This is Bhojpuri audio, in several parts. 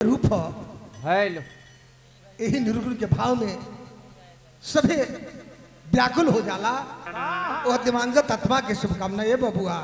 रूप है यही निर्गुण के भाव में सभी व्याकुल हो जाला और दिवंगत आत्मा के शुभकामना ये बबुआ।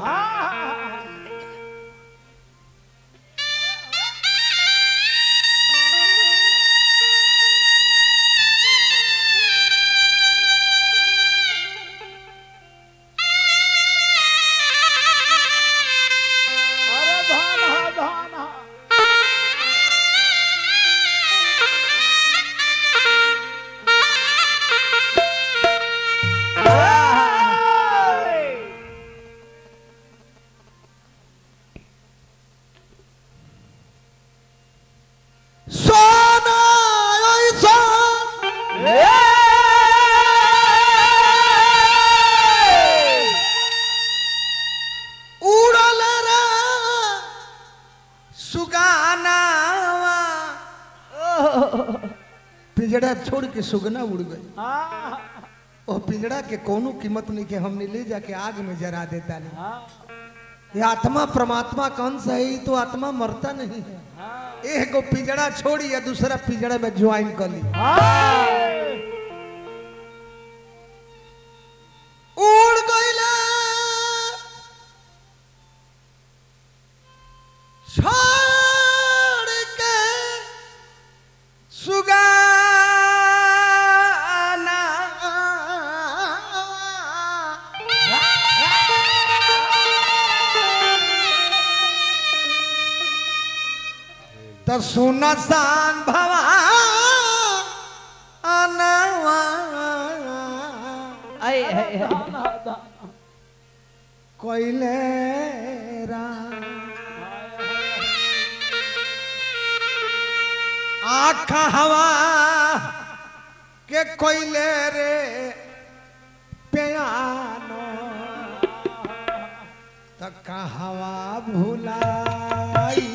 पिंजड़ा छोड़ के सुगना उड़ गई और पिंजड़ा के कोनो कीमत नहीं के हमने ले जाके आग में जरा देता नहीं। ये आत्मा परमात्मा कौन सा है? तो आत्मा मरता नहीं है। एक को पिंजड़ा छोड़ी या दूसरा पिंजड़ा में ज्वाइन कर ली। उड़ गई छोड़ के सुगा तो सुना सान भवा कोयले आखा हवा के कोयले रे पियानो तक हवा भुलाई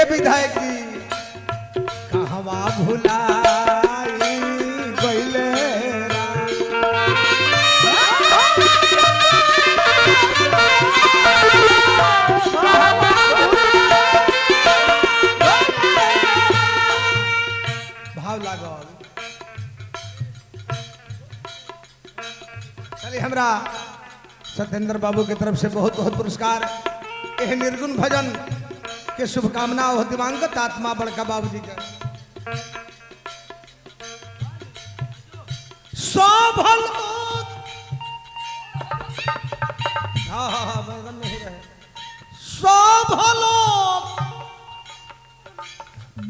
विधायक जी कहवा भुलाई गइले भाव लागल। चलिए हमरा सत्येंद्र बाबू की तरफ से बहुत बहुत पुरस्कार। यह निर्गुण भजन के शुभकामना हो दिवंगत आत्मा बड़का बाबूजी के। सब लोग बैगन नहीं रहे। सब लोग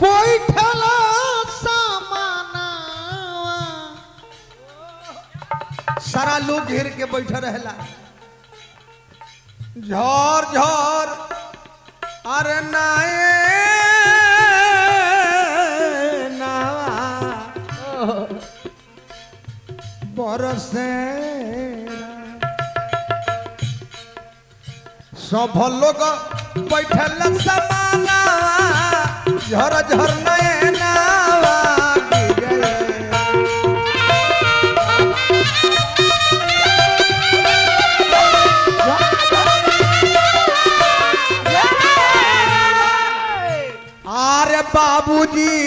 बैठल सामाना सारा लोग घेर के बैठे रहेला। झोर झोर अरे नाए बरसे सब लोग बैठल समाना झर झर नए नावा बाबूजी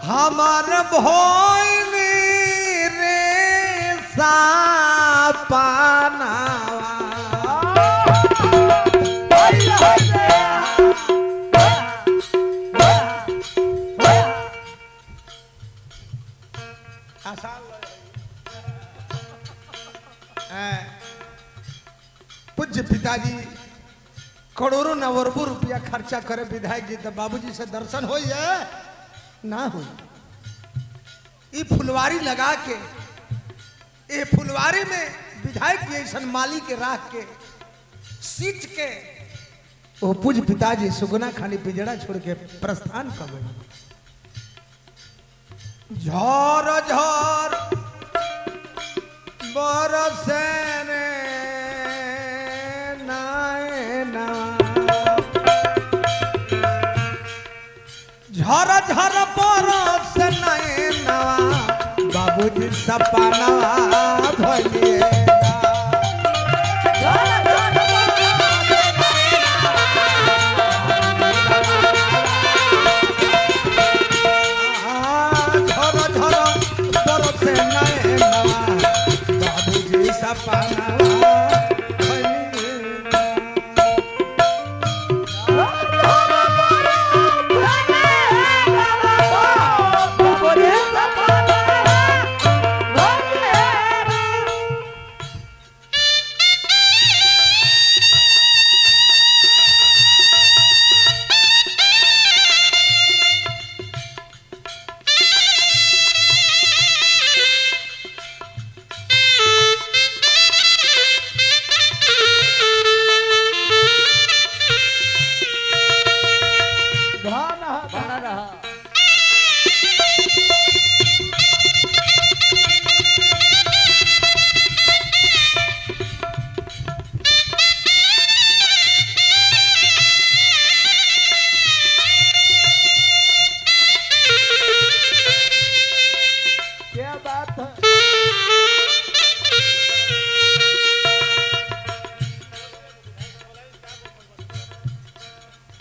हमार भोइनी रे सापाना पूज्य पिताजी करोड़ों नवरबू रुपया खर्चा करे विधायक जी तो बाबूजी से दर्शन हो ना हो। ये फुलवारी लगा के ये फुलवारी में विधायक जी ऐसा माली के राख के सीट के वो पूज पिताजी सुगना खानी पिंजड़ा छोड़ के प्रस्थान कर गए। झोर झोर बरसे रे नैना, झर झर बरसे नैना, बाबूजी सपना भइले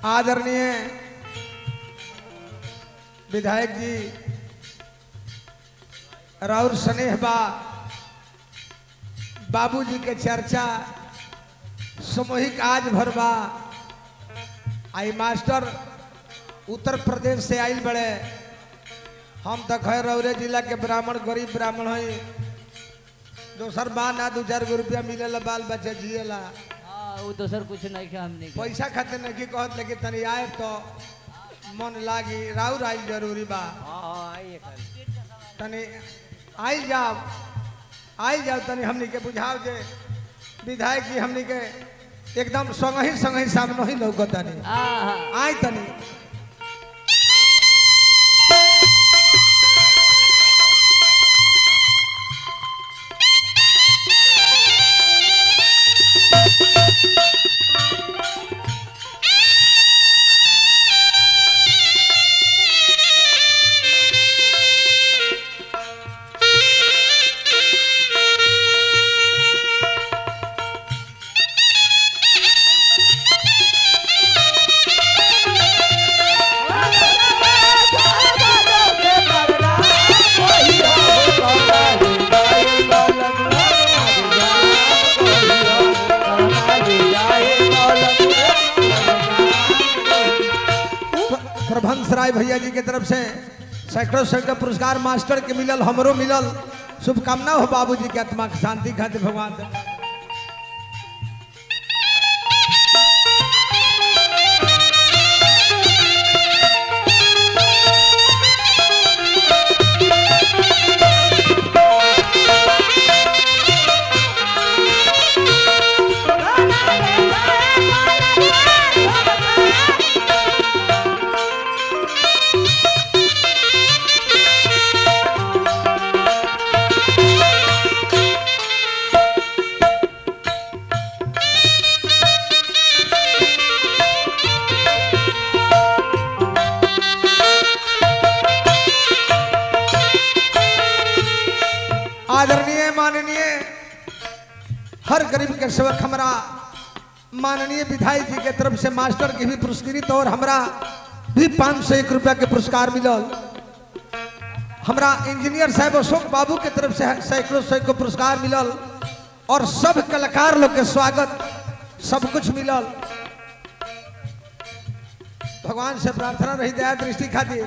आदरणीय विधायक जी राउर स्नेहबा बाबूजी के चर्चा सामूहिक आज भरबा आई मास्टर उत्तर प्रदेश से आइल बड़े। हम तो खैर रौरे जिला के ब्राह्मण गरीब ब्राह्मण है, दोसर बा ना 2-4 रुपया मिलेला बाल बच्चा जिएला, वो दोसर कुछ नहीं के हमने पैसा खाते नहीं कहत, लेकिन तनी आए तो मन लागी। राउर आई जरूरी बा, तनी आई जाओ तनी हमनी के बुझाव जे विधायक जी हमनी के एकदम संगही सामने ही लौकतानी। आई तनी प्रभंसराय भैया जी के तरफ से सैकड़ों पुरस्कार मास्टर के मिलल, हमरो मिलल। शुभकामना हो बाबूजी के आत्मा की शांति खातिर भगवान से। आदरणीय माननीय हर गरीब के सेवक हमरा माननीय विधायक जी के तरफ से मास्टर की भी पुरस्कृत और हमरा भी 501 रुपया के पुरस्कार मिलल। हमरा इंजीनियर साहब अशोक बाबू के तरफ से सैकड़ों पुरस्कार मिलल और सब कलाकार लोग के स्वागत सब कुछ मिलल। भगवान से प्रार्थना रही दया दृष्टि खातिर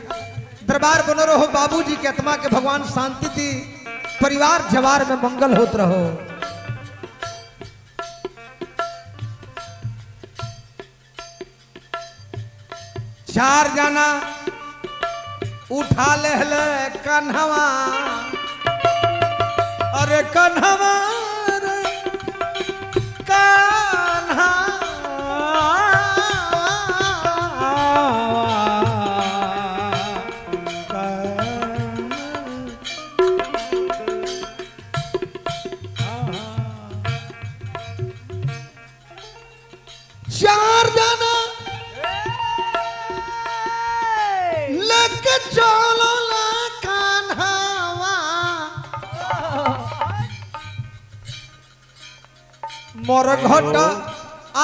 दरबार बनो रहो, बाबूजी के आत्मा के भगवान शांति दी, परिवार जवार में मंगल होत रहो। चार जाना उठा ले कन्हवा, अरे कन्हवा रे कन्हा के चलो ला कान्हावा मोर घट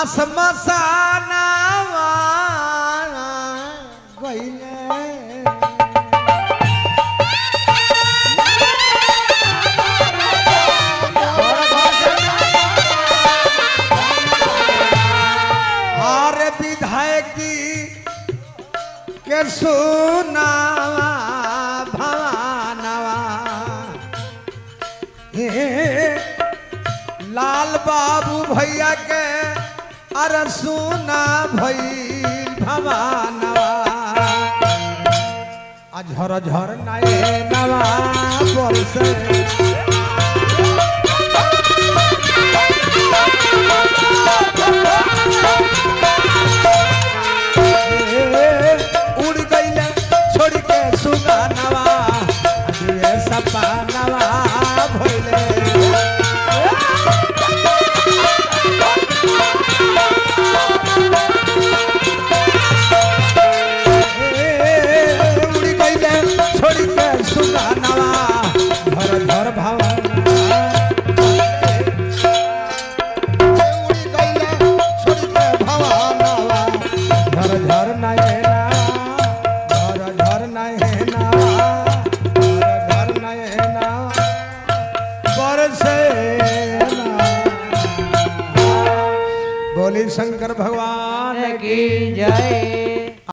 आसमसानावा गइले आरे विधायक जी के सुनावा भवानवा लाल बाबू भैया के अरे सुना भई भवानवा झर झर नए नवा बरसे